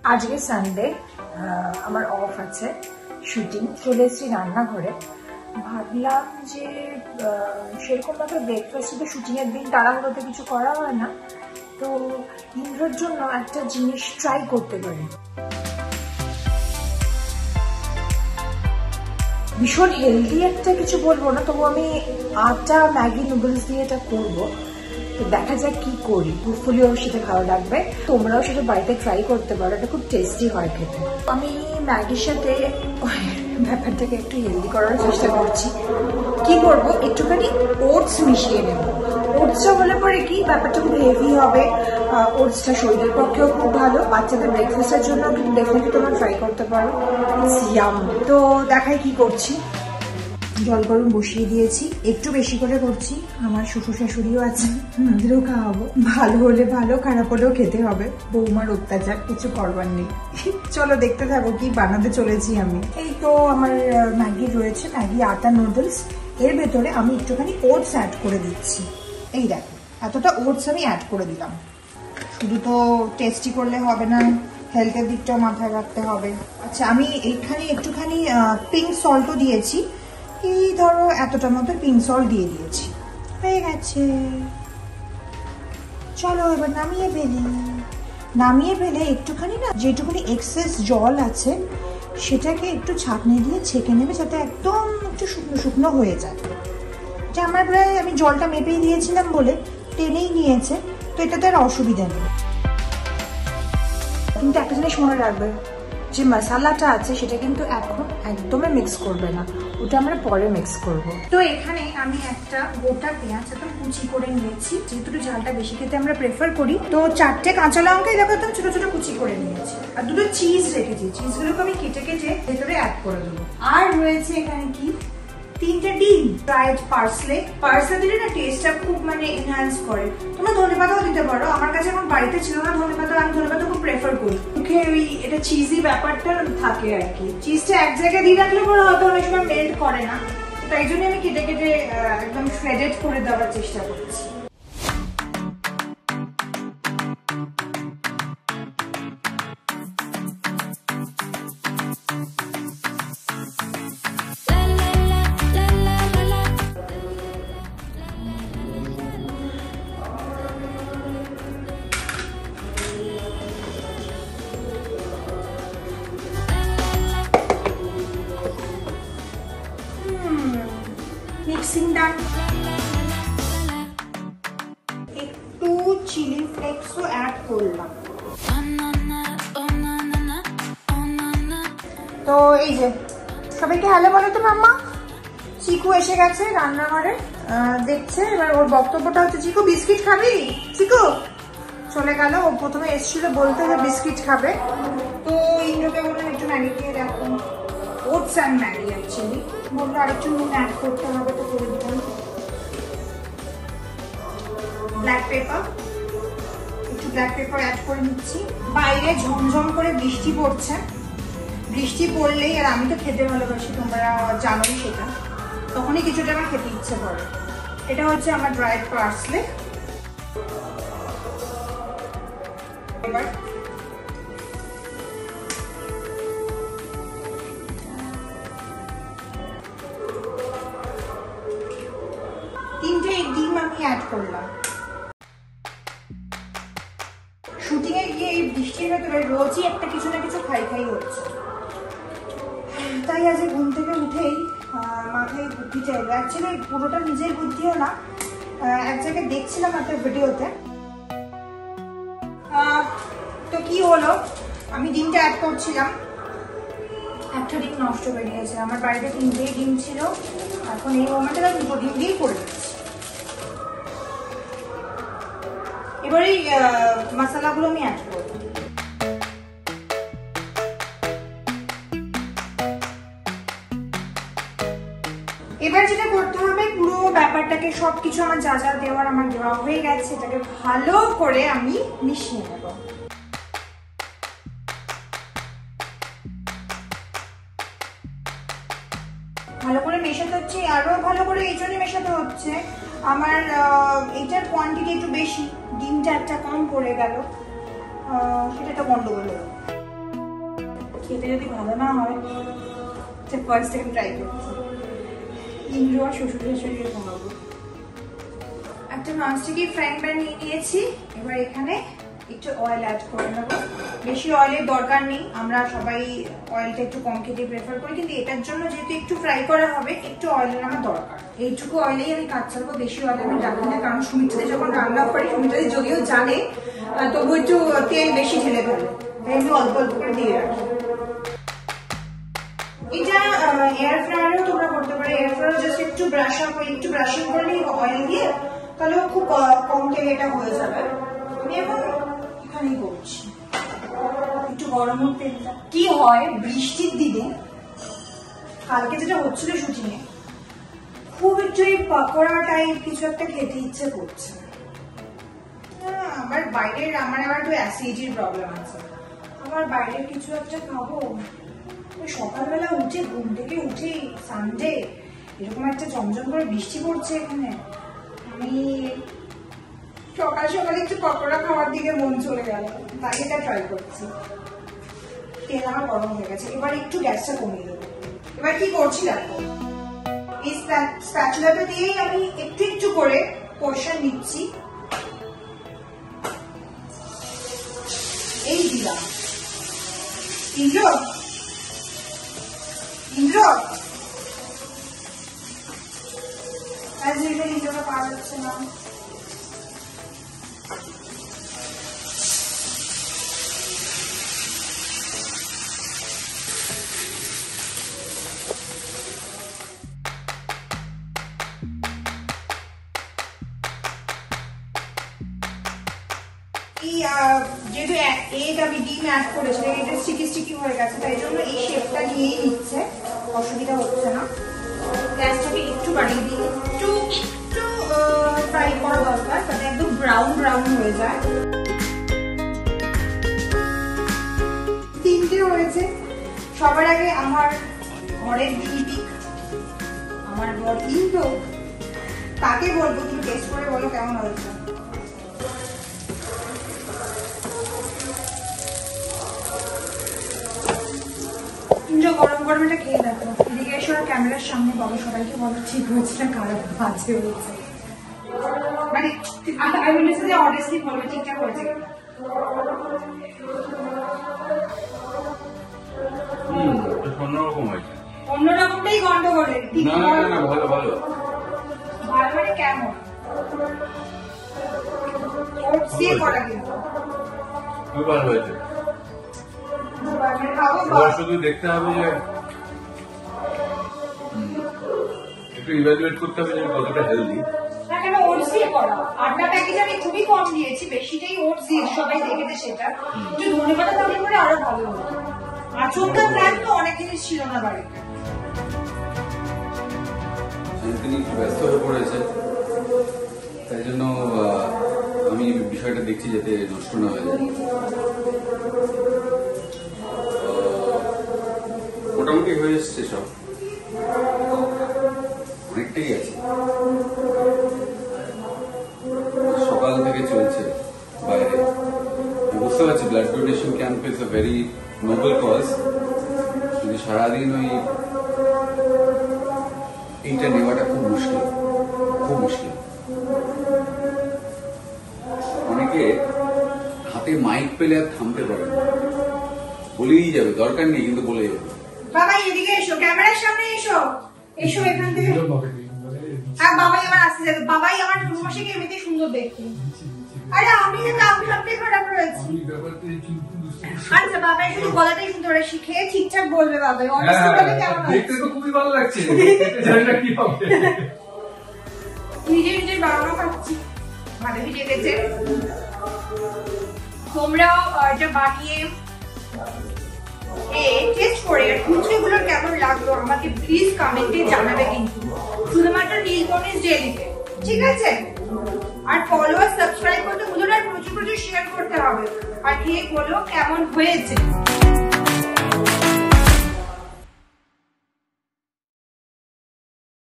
আজকে সানডে, আমার অফ আছে, শুটিং। চলে এসেছি রান্নাঘরে। ভাবলাম যে সেরকম ভাবে ব্রেকফাস্ট তো শুটিং এর দিন তাড়াহুড়োতে কিছু করা হয় না, তো ইন্দ্রর জন্য একটা জিনিস ট্রাই করতে পারি। ভীষণ হেলদি একটা কিছু বলবো না, তবু আমি আটা ম্যাগি নুডলস দিয়ে এটা করবো। তো দেখা যাক কি করি, হোপফুলি ওর সেটা ভালো লাগবে। তোমরাও সেটা বাড়িতে ট্রাই করতে পারো, এটা খুব টেস্টি হয় খেতে। আমি ম্যাগির সাথে ব্যাপারটাকে একটু হেলদি করার চেষ্টা করছি। কি করব, একটুখানি ওটস মিশিয়ে নেব। ওটসটা হলে পরে কি ব্যাপারটা খুব হেভি হবে, ওটসটা শরীরের পক্ষেও খুব ভালো। বাচ্চাদের ব্রেকফাস্টের জন্য কিন্তু ডেফিনেটলি তোমরা ট্রাই করতে পারো। ইয়াম। তো দেখাই কি করছি। জল গরম বসিয়ে দিয়েছি, একটু বেশি করে করছি। আমার শ্বশুর শাশুড়িও আছে, ওদেরও খাওয়াবো। ভালো হলে ভালো, খারাপ হলেও খেতে হবে। বৌমার অত্যাচার, কিছু করবার নেই। চলো দেখতে থাকো কি বানাতে চলেছি আমি। এই তো আমার ম্যাগি রয়েছে, ম্যাগি আটা নুডলস। এর ভেতরে আমি একটুখানি ওটস অ্যাড করে দিচ্ছি। এই দেখো, এতটা ওটস আমি অ্যাড করে দিলাম। শুধু তো টেস্টি করলে হবে না, হেলথের দিকটাও মাথায় রাখতে হবে। আচ্ছা, আমি এইখানে একটুখানি পিঙ্ক সল্টও দিয়েছি। এই ধরো এতটা মতো পিঙ্ক সল্ট দিয়ে দিয়েছি, হয়ে গেছে। চলো এবার নামিয়ে ফেলি। নামিয়ে ফেলে একটুখানি না, যেটুকুনি এক্সেস জল আছে সেটাকে একটু ছাঁকনি দিয়ে ছেঁকে নেবে, যাতে একদম একটু শুকনো শুকনো হয়ে যায়। যে আমার প্রায় আমি জলটা মেপেই দিয়েছিলাম বলে টেনেই নিয়েছে, তো এটাতে আর অসুবিধা নেই। কিন্তু একটা জিনিস মনে রাখবে, যে মশলাটা আছে সেটা কিন্তু এখন একদমই মিক্স করবে না, ওটা আমরা পরে মিক্স করব। তো এখানে আমি একটা গোটা পেঁয়াজ একদম কুচি করে নিয়েছি, যেহেতু ঝালটা বেশি খেতে আমরা প্রেফার করি। তো 4টে কাঁচা লঙ্কা দেখো একদম ছোট ছোট কুচি করে নিয়েছি, আর 2টো চিজ রেখেছি। চিজগুলোকে আমি কেটে কেটে ভেতরে অ্যাড করে দেবো। আর রয়েছে এখানে কি 3টে ডিম, ফ্রাইড পার্সলে। পার্সলে দিলে না টেস্টটা খুব মানে এনহ্যান্স করে। তোমরা ধনেপাতাও দিতে পারো, আমার কাছে এখন বাড়িতে ছিল না ধনেপাতা, আমি ধনেপাতা খুব প্রেফার করি। মুখে ওই এটা চিজি ব্যাপারটা থাকে আর কি। চিজটা এক জায়গায় দিয়ে রাখলে পরে হয়তো অনেক সময় মেল্ট করে না, তাই জন্য আমি কেটে কেটে একদম শ্রেডেড করে দেওয়ার চেষ্টা করছি। মিক্সিং ডান। একটু চিলি ফ্লেক্সও অ্যাড করলাম। তো এই যে সবাইকে হ্যালো বলো তো মাম্মা। চিকু এসে গেছে রান্নাঘরে, দেখছে। এবার ওর বক্তব্যটা হচ্ছে, চিকু বিস্কিট খাবি? চিকু চলে গেল। ও প্রথমে এসেছিল বলতে যে বিস্কিট খাবে, তো ইন্দ্রকে বললাম একটু ম্যাগি খেয়ে দেখো। ওটস অ্যান্ড ম্যাগি অ্যাকচুয়ালি বললো, আরেকটু নুন অ্যাড করতে হবে, তো করে দিলাম। ব্ল্যাক পেপার, একটু ব্ল্যাক পেপার অ্যাড করে নিচ্ছি। বাইরে ঝমঝম করে বৃষ্টি পড়ছে। বৃষ্টি পড়লেই, আর আমি তো খেতে ভালোবাসি, তোমরা জানোই সেটা, তখনই কিছুটা আমার খেতে ইচ্ছে করে। এটা হচ্ছে আমার ড্রাইড পার্সলে। এবার তিনটে ডিম আমি অ্যাড করলাম। শুটিং এ গিয়ে এই বৃষ্টির ভেতরে রোজই একটা কিছু না কিছু খাই খাই হচ্ছে, তাই আজ ঘুম থেকে উঠেই মাথায় বুদ্ধি চাইলো। অ্যাকচুয়ালি পুরোটা নিজের বুদ্ধিও না, এক জায়গায় দেখছিলাম একটা ভিডিওতে। তো কি হলো, আমি ডিমটা অ্যাড করছিলাম, একটা ডিম নষ্ট হয়ে গিয়েছে। আমার বাড়িতে 3টেই ডিম ছিল, এখন এই মোমেন্টে আমি 2টো ডিম দিয়েই করে দিচ্ছি। এবার এই মশলাগুলো আমি অ্যাড করব। এবার যেটা করতে হবে, পুরো ব্যাপারটাকে সবকিছু আমার যা যা দেওয়ার আমার দেওয়া হয়ে গেছে, এটাকে ভালো করে আমি মিশিয়ে নেব। ভালো করে মেশাতে হচ্ছে, আরো ভালো করে এই জন্য মেশাতে হচ্ছে, আমার এইটার কোয়ান্টিটি একটু বেশি, ডিমটা একটা কম পড়ে গেল, সেটা একটা গন্ডগোল হলো। খেতে যদি ভালো না হয় ফার্স্ট টাইম ট্রাই করছি। ইন্দ্র আর শ্বশুর শাশুড়িকে খাওয়াবো। একটা ননস্টিকি ফ্রাইং প্যান নিয়ে নিয়েছি। এবার এখানে একটু অয়েল অ্যাড করে নেবো। বেশি অয়েলের দরকার নেই, আমরা সবাই অয়েলটা একটু কম খেতে প্রেফার করি, কিন্তু এটার জন্য যেহেতু একটু ফ্রাই করা হবে একটু অয়েলের আমার দরকার। এইটুকু অয়েলেই আমি কাজ চালাবো, বেশি অয়েল আমি রাখি না, কারণ সুমিত্রাদি যখন রান্না করি, সুমিত্রাদি যদিও জানে তবু একটু তেল বেশি ঢেলে ফেলে, তাই আমি অল্প অল্প করে দিয়ে রাখি। এটা এয়ার ফ্রায়ারও তোমরা করতে পারো, এয়ার ফ্রায়ার জাস্ট একটু ব্রাশ আপ একটু ব্রাশিং করে অয়েল দিয়ে, তাহলে খুব কম তেলে এটা হয়ে যাবে। আমি এখন এখানেই করছি একটু গরমের তেলটা। কি হয় বৃষ্টির দিনে, কালকে যেটা হচ্ছিল শুটিংয়ে, খুব একটু এই পাকোড়া টাইপ কিছু একটা খেতে ইচ্ছে করছে। আমার বাইরের, আমার আবার একটু অ্যাসিডিটির প্রবলেম আছে, আমার বাইরের কিছু একটা খাবো। সকালবেলা উঠে, ঘুম থেকে উঠে সানডে এরকম একটা জমজম করে বৃষ্টি পড়ছে এখানে, আমি সকাল সকালে একটু পকোড়া খাওয়ার দিকে মন চলে গেল, তাই এটা ট্রাই করছি। তেল আমার গরম হয়ে গেছে, এবার একটু গ্যাসটা কমিয়ে দেবো। এবার কি করছি দেখো, এই স্প্যাচুলাটা দিয়েই আমি একটু একটু করে পোরশন নিচ্ছি। এই দিলাম। ইন্দ্র ইন্দ্র অ্যাজ ইউজুয়াল ইন্দ্রটা পাওয়া যাচ্ছে না। যেহেতু এগ আমি ডিম অ্যাড করেছিলাম, এটা স্টিকি স্টিকি হয়ে গেছে, তাই জন্য এই শেপটা নিয়েই নিচ্ছে, অসুবিধা হচ্ছে না। গ্যাসটাকে একটু বাড়িয়ে দিই, একটু ফ্রাই করা দরকার, যাতে একদম ব্রাউন ব্রাউন হয়ে যায়। তিনটে হয়েছে। সবার আগে আমার ঘরের গিনিপিগ, আমার বর ইন্দ্র, তাকে বলবো তুমি টেস্ট করে বলো কেমন হয়েছে। গরম গরম এটা খেয়ে দেখো, এদিকে এসে ওরা ক্যামেরার সামনে বলো, সবাইকে বলো ঠিক হয়েছে না খারাপ বাজে হয়েছে, মানে আমি বলেছি যে অনেস্টলি বলবে ঠিকঠাক হয়েছে। অন্যরকম হয়েছে, অন্যরকমটাই গন্ডগোলে। ভালো ভালো ভালো মানে কেমন ওটস দিয়ে করা, কিন্তু খুব ভালো হয়েছে। শুধু দেখতে হবে যে একটু ইভ্যালুয়েট করতে হবে যে কতটা হেলদি। কেন ওটস দিয়ে করা, আটা প্যাকেজ আমি খুবই কম দিয়েছি, বেশিটাই ওটস দিয়ে, সবাই দেখেছে সেটা। একটু ধনেপাতা থাকলে পরে আরো ভালো হতো। আচমকা প্ল্যান তো অনেক জিনিস ছিল না বাড়িতে, তিনি ব্যস্ত হয়ে পড়েছে, তাই জন্য আমি বিষয়টা দেখছি যাতে নষ্ট না হয়ে যায়। মোটামুটি হয়ে এসছে সব, অনেকটাই আছে, সকাল থেকে চলছে বাইরে। বুঝতে পারছি blood donation camp is a very noble cause, কিন্তু সারাদিন এইটা নেওয়াটা খুব মুশকিল, খুব মুশকিল। অনেকে হাতে মাইক পেলে আর থামতে পারে না, বলেই যাবে, দরকার নেই কিন্তু বলে যাবে। বাবা এদিকে এসো, ক্যামেরার সামনে এসো, এসো এখান থেকে। আর বাবাই আমার আসতে যাবে, বাবাই আমার ঠাকুমাশাকে এমনিতেই সুন্দর দেখতে। আরে আমি সবটাই খারাপ রয়েছি। আচ্ছা বাবাই শুধু গলাটাই শুনতে পারে, শিখে ঠিকঠাক বলবে বাবাই। দেখতে তো খুবই ভালো লাগছে, কি হবে নিজে নিজে বানানো খাচ্ছি, ভালো ভিজে গেছে। তোমরাও এটা বানিয়ে টেস্ট করে কুচিগুলোর কেমন লাগলো আমাকে প্লিজ কমেন্টে জানাবে, কিন্তু শুধুমাত্র নীলকণিজ জেলিতে, ঠিক আছে? আর ফলো আর সাবস্ক্রাইব করতে ভুলো না, প্রচুর প্রচুর শেয়ার করতে হবে, আর খেয়ে বলো কেমন হয়েছে।